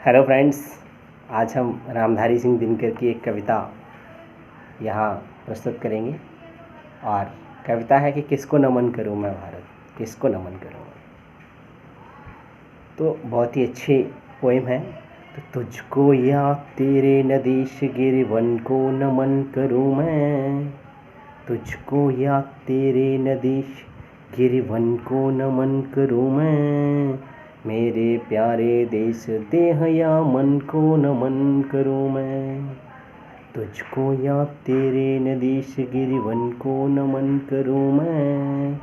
Hello friends, आज हम रामधारी सिंह दिनकर की एक कविता यहाँ प्रस्तुत करेंगे। और कविता है कि किसको नमन करूँ मैं भारत, किसको नमन करूँ। तो बहुत ही अच्छी पोएम है। तो तुझको या तेरे नदीश गिरिवन को नमन करूँ मैं, तुझको या तेरे नदीश गिरिवन को नमन करूँ मैं, मेरे प्यारे देश देह या मन को नमन करूँ मैं। तुझको या तेरे नदीश गिरिवन को नमन करूँ मैं,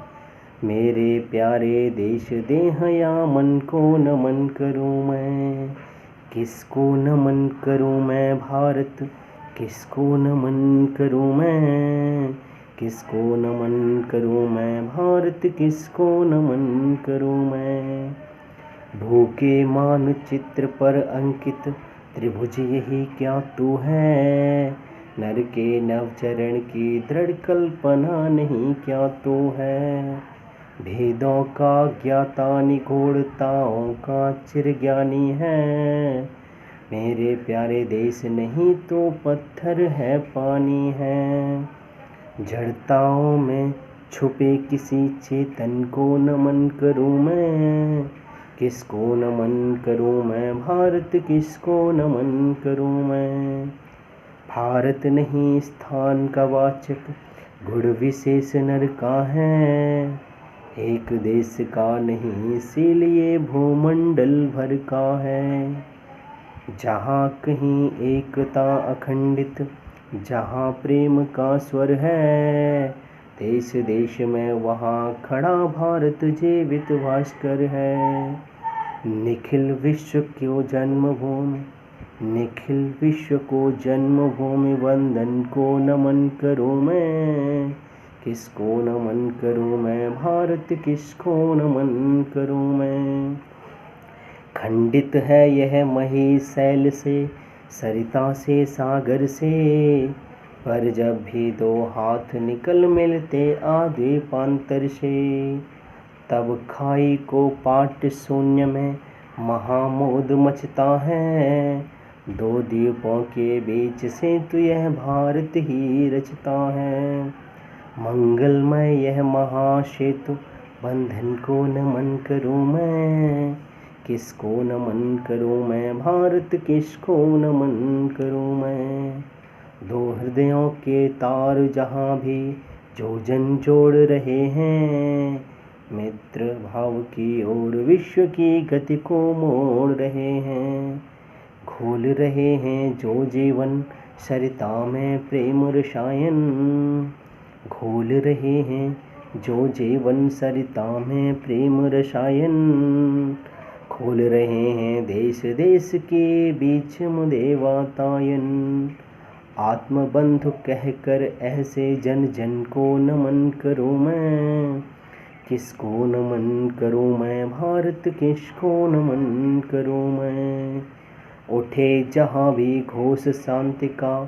मेरे प्यारे देश देह या मन को नमन करूँ मैं। किसको नमन करूँ मैं भारत, किसको नमन करूँ मैं, किसको नमन करूँ मैं भारत, किसको नमन करूँ मैं। भूखे मानचित्र पर अंकित त्रिभुज यही क्या तू है, नर के नवचरण की दृढ़ कल्पना नहीं क्या तू है। भेदों का ज्ञाता निगूढ़ताओं का चिरज्ञानी है, मेरे प्यारे देश नहीं तो पत्थर है पानी है। जड़ताओं में छुपे किसी चेतन को नमन करूँ मैं, किसको नमन करूँ मैं भारत, किसको नमन करूँ मैं। भारत नहीं स्थान का वाचक, गुण विशेष नर का है, एक देश का नहीं इसीलिए भूमंडल भर का है। जहाँ कहीं एकता अखंडित, जहाँ प्रेम का स्वर है, देश देश में वहाँ खड़ा भारत जीवित भास्कर है। निखिल विश्व को जन्मभूमि, निखिल विश्व को जन्मभूमि वंदन को नमन करूँ मैं, किसको नमन करूँ मैं भारत, किसको नमन करूँ मैं। खंडित है यह महीशैल से, सरिता से, सागर से, पर जब भी दो हाथ निकल मिलते आद्वीपांतर से, तब खाई को पाट शून्य में महामोद मचता है। दो द्वीपों के बीच से तो यह भारत ही रचता है। मंगलमय यह महासेतु बंधन को नमन करूँ मैं, किसको नमन करूँ मैं भारत, किसको नमन करूँ मैं। दो हृदयों के तार जहाँ भी जो जन जोड़ रहे हैं, मित्र भाव की ओर विश्व की गति को मोड़ रहे हैं। घोल रहे हैं जो जीवन सरिता में प्रेम रसायन, घोल रहे हैं जो जीवन सरिता में प्रेम रसायन, खोल रहे हैं देश देश के बीच मुदे वातायन। आत्मबंधु कहकर ऐसे जन जन को नमन करूँ मैं, किसको नमन करूँ मैं भारत, किसको नमन करूँ मैं। उठे जहाँ भी घोष शांति का,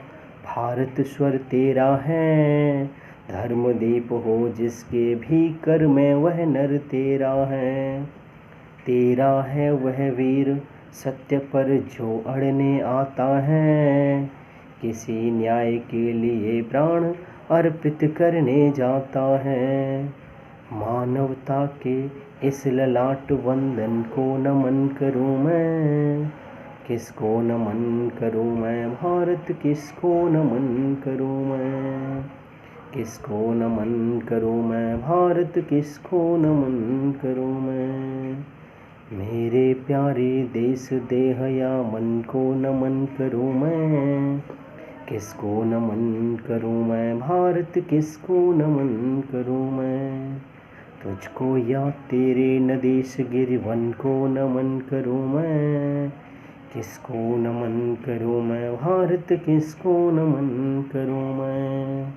भारत स्वर तेरा है, धर्मदीप हो जिसके भी कर में वह नर तेरा है। तेरा है वह वीर सत्य पर जो अड़ने आता है, किसी न्याय के लिए प्राण अर्पित करने जाता है। मानवता के इस ललाट वंदन को नमन करूँ मैं, किसको नमन करूँ मैं भारत, किसको नमन करूँ मैं, किसको नमन करूँ मैं भारत, किसको नमन करूँ मैं। मेरे प्यारे देश देह या मन को नमन करूँ मैं, किसको नमन करूँ मैं भारत, किसको नमन करूँ मैं। तुझको या तेरे नदीश गिरिवन को नमन करूँ मैं, किसको नमन करूँ मैं भारत, किसको नमन करूँ मैं।